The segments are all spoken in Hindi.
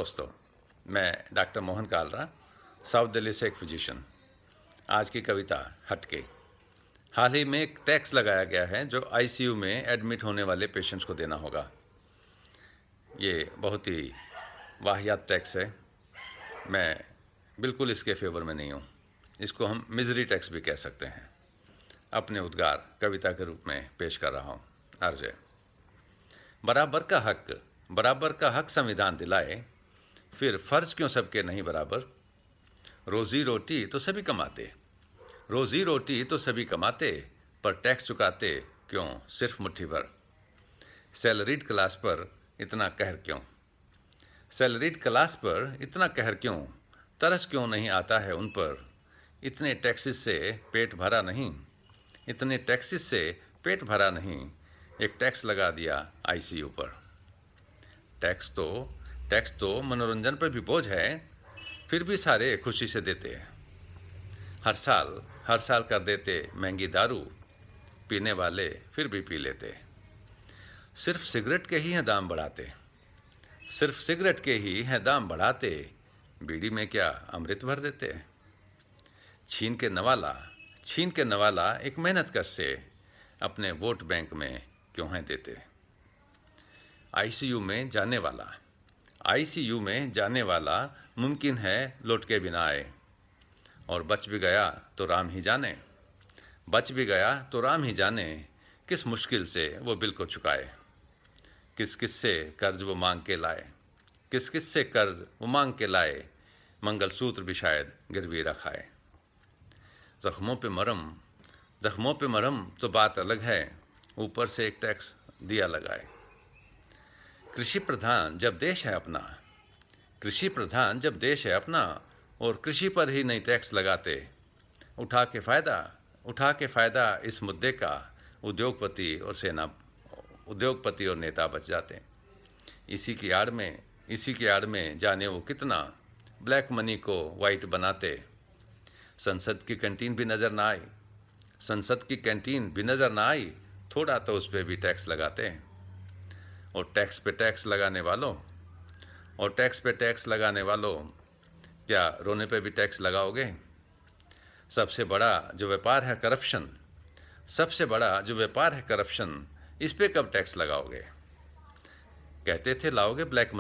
दोस्तों, मैं डॉक्टर मोहन कालरा, साउथ दिल्ली से एक फिजिशियन। आज की कविता हटके। हाल ही में एक टैक्स लगाया गया है जो आईसीयू में एडमिट होने वाले पेशेंट्स को देना होगा। ये बहुत ही वाहियात टैक्स है। मैं बिल्कुल इसके फेवर में नहीं हूँ। इसको हम मिजरी टैक्स भी कह सकते हैं। अपने उद्गार कविता के रूप में पेश कर रहा हूँ। अर्ज। बराबर का हक संविधान दिलाए, फिर फर्ज क्यों सबके नहीं बराबर। रोजी रोटी तो सभी कमाते, पर टैक्स चुकाते क्यों सिर्फ मुट्ठी भर। सैलरीड क्लास पर इतना कहर क्यों, तरस क्यों नहीं आता है उन पर। इतने टैक्सेस से पेट भरा नहीं, एक टैक्स लगा दिया आईसीयू पर। टैक्स तो मनोरंजन पर भी बोझ है, फिर भी सारे खुशी से देते। हर साल कर देते महंगी दारू, पीने वाले फिर भी पी लेते। सिर्फ सिगरेट के ही हैं दाम बढ़ाते, बीड़ी में क्या अमृत भर देते। छीन के नवाला एक मेहनत कश से अपने वोट बैंक में क्यों हैं देते। आईसीयू में जाने वाला मुमकिन है लौट के बिना आए, और बच भी गया तो राम ही जाने किस मुश्किल से वो बिल को चुकाए। किस से कर्ज वो मांग के लाए, मंगलसूत्र भी शायद गिरवी रखाए। जख्मों पे मरहम तो बात अलग है, ऊपर से एक टैक्स दिया लगाए। कृषि प्रधान जब देश है अपना, और कृषि पर ही नहीं टैक्स लगाते। उठा के फायदा इस मुद्दे का उद्योगपति और नेता बच जाते। इसी की आड़ में जाने वो कितना ब्लैक मनी को वाइट बनाते। संसद की कैंटीन भी नज़र ना आई, थोड़ा तो उस पर भी टैक्स लगाते हैं। और टैक्स पे टैक्स लगाने वालों, क्या रोने पे भी टैक्स लगाओगे। सबसे बड़ा जो व्यापार है करप्शन, इस पे कब टैक्स लगाओगे। कहते थे लाओगे ब्लैक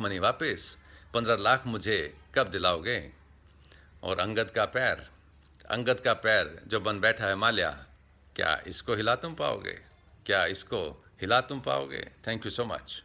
मनी वापस, 15 लाख मुझे कब दिलाओगे। और अंगद का पैर जो बन बैठा है माल्या, क्या इसको हिला तुम पाओगे। Thank you so much.